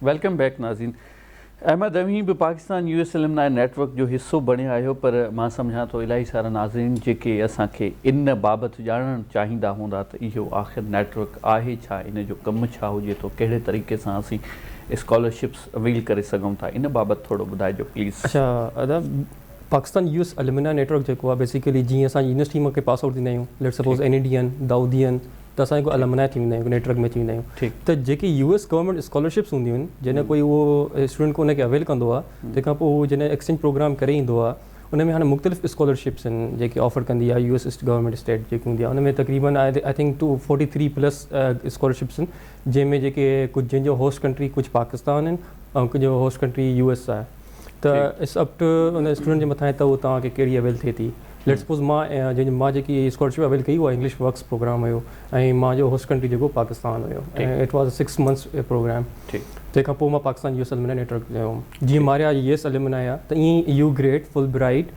Welcome back नाज़रीन। अहमद अमीन भी Pakistan US alumni network जो हिस्सो बणिया आहियो, पर मां सम्झां थो इलाही सारा नाज़रीन जेके असांखे इन बाबति ॼाणणु चाहींदा हूंदा त इहो आख़िर नेटवर्क आहे छा, इन जो कमु छा हुजे थो, कहिड़े तरीक़े सां असीं स्कॉलरशिप्स अवील करे सघूं था, इन बाबति थोरो ॿुधाइजो प्लीज़। अच्छा अदा पाकिस्तान US एलुमनाई नेटवर्क जेको आहे बेसिकली जीअं असां यूनिवर्सिटी मां के पास आउट थींदा आहियूं, लेट्स सपोज NEDN दाऊदियन, त असां हिकु अलुमनाई थी वेंदा आहियूं, नेटवर्क में थी वेंदा आहियूं। त जेके US गवर्नमेंट स्कॉलरशिप्स हूंदियूं आहिनि, जॾहिं कोई उहो स्टूडेंट को उनखे अवेल कंदो आहे, तंहिंखां पोइ उहो जॾहिं एक्सचेंज प्रोग्राम करे ईंदो आहे, उन में हाणे मुख़्तलिफ़ स्कॉलरशिप्स आहिनि जेके ऑफर कंदी आहे US गवर्नमेंट स्टेट जेकी हूंदी आहे। उन में तक़रीबन आई थिंक 243+ स्कॉलरशिप्स आहिनि, जंहिंमें जेके कुझु जंहिंजो होस्ट कंट्री कुझु पाकिस्तान आहिनि ऐं कुझु होस्ट कंट्री US आहे। त इट्स अप टू उन स्टूडेंट जे मथां आहे त उहो तव्हांखे कहिड़ी अवेल थिए थी। लेट्स सपोज मां जेकी स्कॉलरशिप अवेल कई उहा इंग्लिश वर्क्स प्रोग्राम हुयो ऐं मुंहिंजो होस्ट कंट्री जेको पाकिस्तान हुयो, ऐं इट वॉज 6 months प्रोग्राम। तंहिंखां पोइ मां पाकिस्तान US एलुमनाई नेटवर्क वियो। जीअं मारिया US एलुमनाई आहे त ईअं UGRAD, Fulbright,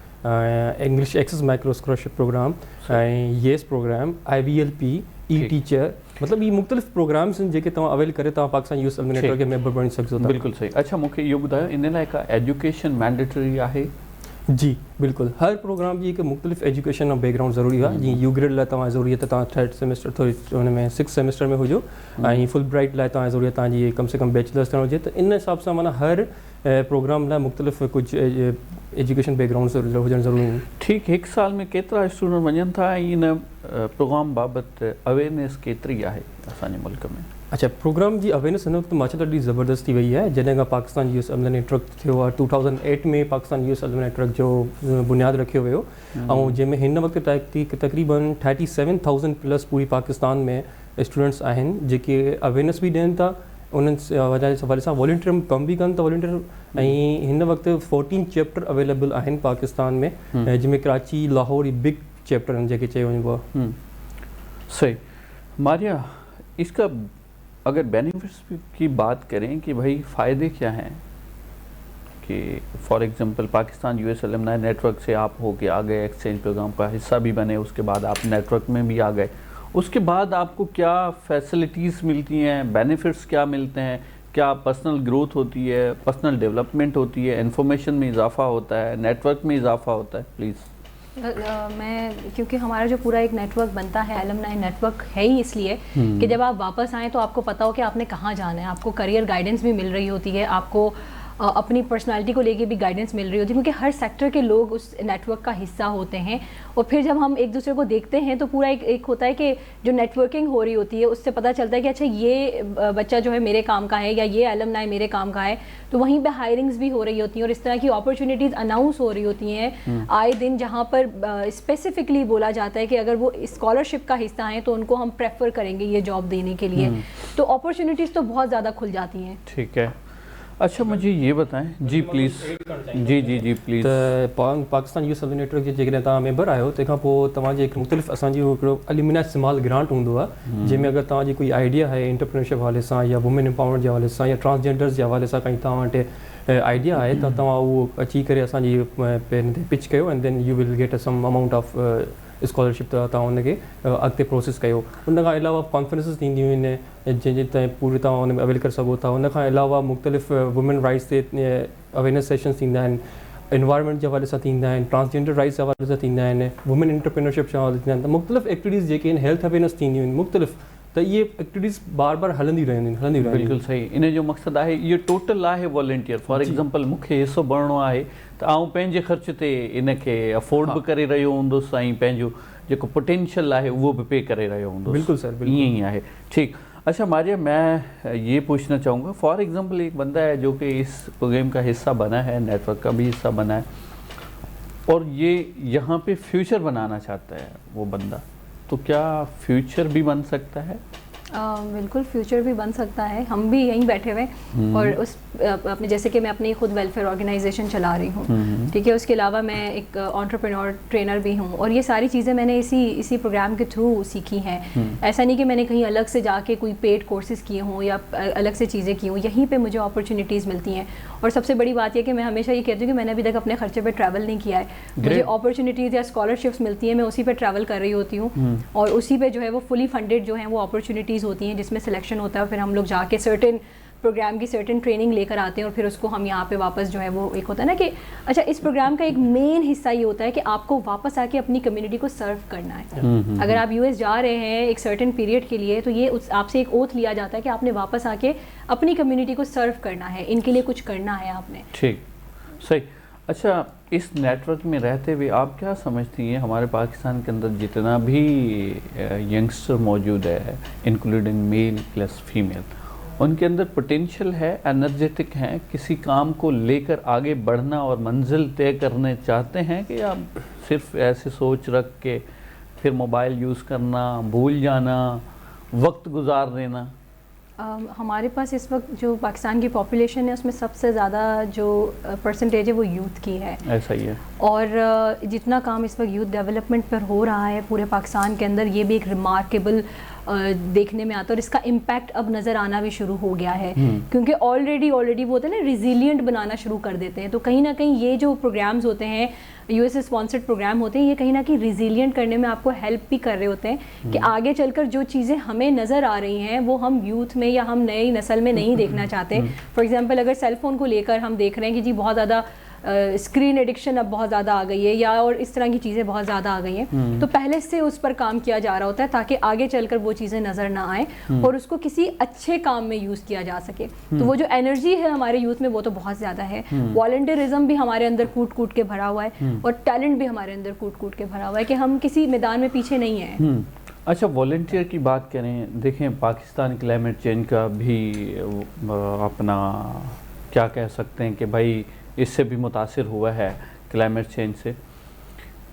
English access micro scholarship program ऐं येस प्रोग्राम, IVLP, टीचर, मतिलबु इहे मुख़्तलिफ़ प्रोग्राम्स आहिनि जेके तव्हां अवेल करे तव्हां पाकिस्तान US एलुमनाई नेटवर्क के मेंबर बणी सघो था। बिल्कुलु सही। अच्छा मूंखे इहो ॿुधायो, इन लाइ का एजुकेशन मैंडेटरी आहे? जी बिल्कुलु, हर प्रोग्राम जी हिकु मुख़्तलिफ़ एजुकेशन ऐं बैकग्राउंड ज़रूरी आहे। जीअं यू ग्रेड लाइ तव्हां ज़रूरी आहे त तव्हां 3rd सेमेस्टर हुन में 6th सेमेस्टर में हुजो, ऐं फुल ब्राइट लाइ तव्हां ज़रूरी आहे तव्हांजी कम से कम बैचलर्स थियणु हुजे। त इन हिसाब सां माना हर प्रोग्राम लाइ मुख़्तलिफ़ कुझु एजुकेशन बैकग्राउंड हुजणु ज़रूरी आहिनि। ठीकु, हिकु साल में केतिरा स्टूडेंट वञनि था ऐं इन प्रोग्राम बाबति अवेयरनेस केतिरी आहे असांजे मुल्क में? अच्छा, प्रोग्राम जी अवेयरनेस हिन वक़्तु मां ॾाढी ज़बरदस्त थी वई आहे। जॾहिं खां पाकिस्तान US एलुमनाई नेटवर्क थियो आहे 2008 में पाकिस्तान US एलुमनाई नेटवर्क जो बुनियादु रखियो वियो, ऐं जंहिंमें हिन वक़्तु तक़रीबन 37,000+ पूरी पाकिस्तान में स्टूडेंट्स आहिनि जेके अवेयरनेस बि ॾियनि था, उन्हनि वजह जे हवाले सां वॉलंटियर कमु बि कनि था वॉलंटियर। ऐं हिन वक़्तु 14 चैप्टर अवेलेबल आहिनि पाकिस्तान में, जंहिंमें कराची, लाहौर बिग चैप्टर आहिनि जेके चयो वञिबो आहे। सही। मारिया, इसका अगर बेनिफिट्स की बात करें कि भाई फ़ायदे क्या हैं, कि for example Pakistan US alumni network से आप होके आ गए, एक्सचेंज प्रोग्राम का हिस्सा भी बने, उसके बाद आप नेटवर्क में भी आ गए, उसके बाद आपको क्या फैसिलिटीज़ मिलती हैं, बेनिफिट्स क्या मिलते हैं, क्या पर्सनल ग्रोथ होती है, पर्सनल डेवलपमेंट होती है, इन्फॉर्मेशन में इजाफा होता है, नेटवर्क में इजाफा होता है? प्लीज़। मैं क्योंकि हमारा जो पूरा एक नेटवर्क बनता है, एलुमनाई नेटवर्क है ही इसलिए कि जब आप वापस आएँ तो आपको पता हो कि आपने कहाँ जाना है, आपको करियर गाइडेंस भी मिल रही होती है, आपको अपनी पर्सनालिटी को लेके भी गाइडेंस मिल रही होती है, क्योंकि हर सेक्टर के लोग उस नेटवर्क का हिस्सा होते हैं। और फिर जब हम एक दूसरे को देखते हैं तो पूरा एक होता है कि जो नेटवर्किंग हो रही होती है उससे पता चलता है कि अच्छा ये बच्चा जो है मेरे काम का है, या ये एलुमनाई मेरे काम का है। तो वहीं पे हायरिंग्स भी हो रही होती हैं और इस तरह की अपॉर्चुनिटीज़ अनाउंस हो रही होती हैं आए दिन, जहाँ पर स्पेसिफिकली बोला जाता है कि अगर वो स्कॉलरशिप का हिस्सा हैं तो उनको हम प्रेफर करेंगे ये जॉब देने के लिए। तो अपॉर्चुनिटीज़ तो बहुत ज़्यादा खुल जाती हैं। ठीक है। अच्छा मुझे ये बताएं जी प्लीज़। जी प्लीज़। त पाकिस्तान US एलुमनाई नेटवर्क जे जेकॾहिं तव्हां मेंबर आहियो, तंहिंखां पोइ तव्हांजे हिकु मुख़्तलिफ़ असांजो हिकिड़ो एलुमनाई स्माल ग्रांट हूंदो आहे, जंहिंमें अगरि तव्हांजी कोई आइडिया आहे एंटरप्रेन्योरशिप हवाले सां, या वुमेन एम्पावरमेंट जे हवाले सां, या ट्रांसजेंडर्स जे हवाले सां काई तव्हां वटि आइडिया आहे, त तव्हां उहो अची करे असांजी पेन ते पिच कयो, and then you will get some amount of scholarship त तव्हां हुनखे अॻिते प्रोसेस कयो। उन खां अलावा कॉन्फ्रेंसिस थींदियूं आहिनि जंहिंजे ताईं पूरी तव्हां हुन में अवेल करे सघो था। उन खां अलावा मुख़्तलिफ़ वुमेन राइट्स ते अवेयरनेस सेशन्स थींदा आहिनि, एनवायरमेंट जे हवाले सां थींदा आहिनि, ट्रांसजेंडर राइट्स जे हवाले सां थींदा आहिनि, वुमेन एंटरप्रेन्योरशिप जे हवाले थींदा आहिनि। त मुख़्तलिफ़ एक्टिविटीज़ जेके आहिनि, हेल्थ अवेयरनेस थींदियूं आहिनि मुख़्तलिफ़, त इहे एक्टिविटीज़ बार बार हलंदियूं रहंदियूं। बिल्कुलु सही। इन जो मक़सदु आहे इहो टोटल आहे वॉलंटियर। फॉर एग्ज़ाम्पल मूंखे हिसो भरिणो आहे त आउं पंहिंजे ख़र्च ते इनखे अफोर्ड बि करे रहियो हूंदुसि, ऐं पंहिंजो जेको पोटेंशियल आहे उहो भी पे करे रहियो हूंदुसि। बिल्कुल सर, यही ही है। ठीक। अच्छा मारिया, मैं ये पूछना चाहूँगा, फॉर एग्जांपल एक बंदा है जो कि इस प्रोग्राम का हिस्सा बना है, नेटवर्क का भी हिस्सा बना है, और ये यहाँ पे फ्यूचर बनाना चाहता है वो बंदा, तो क्या फ्यूचर भी बन सकता है? बिल्कुल फ्यूचर भी बन सकता है। हम भी यहीं बैठे हुए और उस अपने जैसे कि मैं अपनी खुद वेलफेयर ऑर्गेनाइजेशन चला रही हूँ, ठीक है। उसके अलावा मैं एक एंटरप्रेन्योर ट्रेनर भी हूँ, और ये सारी चीज़ें मैंने इसी प्रोग्राम के थ्रू सीखी हैं। ऐसा नहीं कि मैंने कहीं अलग से जाके कोई पेड कोर्सेज किए हों या अलग से चीज़ें की हों, यहीं पे मुझे अपॉर्चुनिटीज़ मिलती हैं। और सबसे बड़ी बात यह कि मैं हमेशा ये कहती हूँ कि मैंने अभी तक अपने खर्चे पर ट्रैवल नहीं किया है। मुझे अपॉर्चुनिटीज़ या स्कॉलरशिप्स मिलती हैं, मैं उसी पर ट्रैवल कर रही होती हूँ, और उसी पर जो है वो फुली फंडेड जो है वो अपॉर्चुनिटीज़ होती हैं जिसमें सिलेक्शन होता है। फिर हम लोग जाके सर्टेन پروگرام کی سرٹن ٹریننگ لے کر آتے ہیں اور پھر اس کو ہم یہاں پہ واپس جو ہے وہ ایک ہوتا ہے نا کہ اچھا اس پروگرام کا ایک مین حصہ یہ ہوتا ہے کہ آپ کو واپس آ کے اپنی کمیونٹی کو سرو کرنا ہے. اگر آپ US جا رہے ہیں ایک سرٹن پیریڈ کے لیے تو یہ آپ سے ایک اوتھ لیا جاتا ہے کہ آپ نے واپس آ کے اپنی کمیونٹی کو سرو کرنا ہے, ان کے لیے کچھ کرنا ہے آپ نے. ٹھیک, صحیح. اچھا, اس نیٹ ورک میں رہتے ہوئے آپ کیا سمجھتی ہیں ہمارے پاکستان کے اندر جتنا بھی ینگسٹر موجود ہے انکلوڈنگ میل پلس فیمیل, ان کے اندر پوٹینشیل ہے, انرجیٹک ہیں, کسی کام کو لے کر آگے بڑھنا اور منزل طے کرنے چاہتے ہیں, کہ آپ صرف ایسے سوچ رکھ کے پھر موبائل یوز کرنا, بھول جانا, وقت گزار دینا؟ ہمارے پاس اس وقت جو پاکستان کی پاپولیشن ہے اس میں سب سے زیادہ جو پرسنٹیج ہے وہ یوتھ کی ہے. ایسا ہی ہے. اور جتنا کام اس وقت یوتھ ڈیولپمنٹ پر ہو رہا ہے پورے پاکستان کے اندر, یہ بھی ایک ریمارکیبل دیکھنے میں آتا ہے, اور اس کا امپیکٹ اب نظر آنا بھی شروع ہو گیا ہے, کیونکہ آلریڈی وہ ہوتے ہیں نا ریزیلینٹ بنانا شروع کر دیتے ہیں. تو کہیں نہ کہیں یہ جو پروگرامز ہوتے ہیں US اسپانسرڈ پروگرام ہوتے ہیں, یہ کہیں نہ کہیں ریزیلینٹ کرنے میں آپ کو ہیلپ بھی کر رہے ہوتے ہیں کہ آگے چل کر جو چیزیں ہمیں نظر آ رہی ہیں وہ ہم یوتھ میں یا ہم نئی نسل میں نہیں دیکھنا چاہتے. فار ایگزامپل اگر سیل فون کو لے کر ہم دیکھ رہے ہیں کہ جی بہت زیادہ اسکرین ایڈکشن اب بہت زیادہ آ گئی ہے, یا اور اس طرح کی چیزیں بہت زیادہ آ گئی ہیں, تو پہلے سے اس پر کام کیا جا رہا ہوتا ہے تاکہ آگے چل کر وہ چیزیں نظر نہ آئیں اور اس کو کسی اچھے کام میں یوز کیا جا سکے. تو وہ جو انرجی ہے ہمارے یوتھ میں وہ تو بہت زیادہ ہے, والنٹیئرزم بھی ہمارے اندر کوٹ کوٹ کے بھرا ہوا ہے, اور ٹیلنٹ بھی ہمارے اندر کوٹ کوٹ کے بھرا ہوا ہے کہ ہم کسی میدان میں پیچھے نہیں ہیں. اچھا, والنٹیئر کی بات کریں, دیکھیں پاکستان کلائمیٹ چینج کا بھی اپنا کیا کہہ سکتے ہیں کہ بھائی اس سے بھی متاثر ہوا ہے کلائمیٹ چینج سے.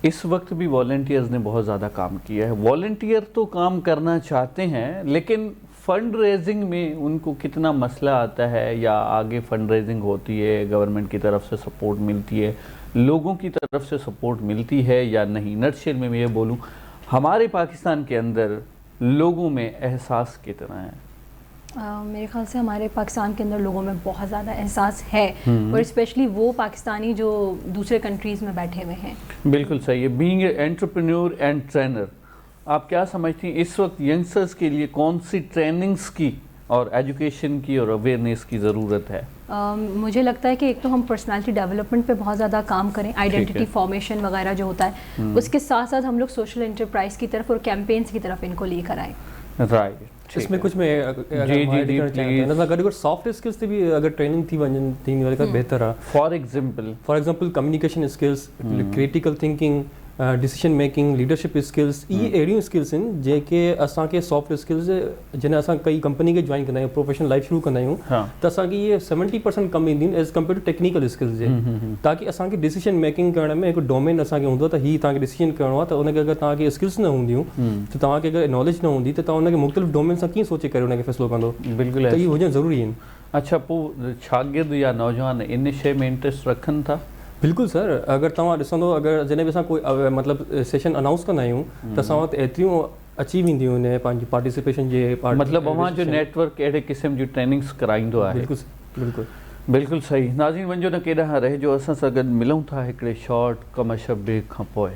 اس وقت بھی والنٹیئرز نے بہت زیادہ کام کیا ہے. والنٹیئر تو کام کرنا چاہتے ہیں لیکن فنڈ ریزنگ میں ان کو کتنا مسئلہ آتا ہے, یا آگے فنڈ ریزنگ ہوتی ہے, گورنمنٹ کی طرف سے سپورٹ ملتی ہے, لوگوں کی طرف سے سپورٹ ملتی ہے یا نہیں؟ نٹشل میں یہ بولوں, ہمارے پاکستان کے اندر لوگوں میں احساس کتنا ہے؟ میرے خیال سے ہمارے پاکستان کے اندر لوگوں میں بہت زیادہ احساس ہے, اور اسپیشلی وہ پاکستانی جو دوسرے کنٹریز میں بیٹھے ہوئے ہیں. بالکل صحیح ہے. Being a entrepreneur and trainer, آپ کیا سمجھتی ہیں اس وقت ینگسٹرز کے لیے کون سی ٹریننگز کی اور ایجوکیشن کی اور اویئرنیس کی ضرورت ہے؟ مجھے لگتا ہے کہ ایک تو ہم پرسنالٹی ڈیولپمنٹ پہ بہت زیادہ کام کریں, آئیڈینٹی فارمیشن وغیرہ جو ہوتا ہے اس کے ساتھ ساتھ ہم لوگ سوشل انٹرپرائز کی طرف اور کیمپینز کی طرف ان کو لے کر آئیں. رائٹ. اس میں کچھ میں اگر سافٹ اسکلس سے بھی اگر ٹریننگ تھی بہتر ہے. For example communication skills, critical thinking, decision making, leadership skills, یہ اہڑियूं اسکلس आहिनि जेके असांखे सॉफ्ट स्किल्स जॾहिं असां कई कंपनी खे जॉइन कंदा आहियूं, प्रोफेशनल लाइफ शुरू कंदा आहियूं, त असांखे इहे 70% कम ईंदियूं आहिनि as compare to technical skills जे. ताकी असांखे डिसीजन मेकिंग करण में हिकु डोमेन असांखे हूंदो त हीअ तव्हांखे डिसीजन करिणो आहे, त उनखे अगरि तव्हांखे स्किल्स न हूंदियूं त तव्हांखे अगरि नॉलेज न हूंदी त तव्हां उनखे मुख़्तलिफ़ डोमेन सां कीअं सोचे करे उनखे फ़ैसिलो कंदो. बिल्कुलु, त इहे हुजणु ज़रूरी आहिनि. अच्छा, पोइ शागिर्द या नौजवान इन शइ में इंट्रस्ट रखनि था? बिल्कुलु सर. अगरि तव्हां ॾिसंदो, अगरि जॾहिं बि असां कोई मतिलबु सेशन अनाउंस कंदा आहियूं त असां वटि एतिरियूं अची वेंदियूं आहिनि पंहिंजी पार्टिसिपेशन जे. मतिलबु अवां जो नेटवर्क अहिड़े क़िस्म जूं ट्रेनिंग्स कराईंदो आहे. बिल्कुलु बिल्कुलु सही. नाज़रीन, वञो न केॾांहुं रहिजो, असां सां गॾु मिलूं था हिकिड़े शॉर्ट कमर्शियल ब्रेक खां पोइ.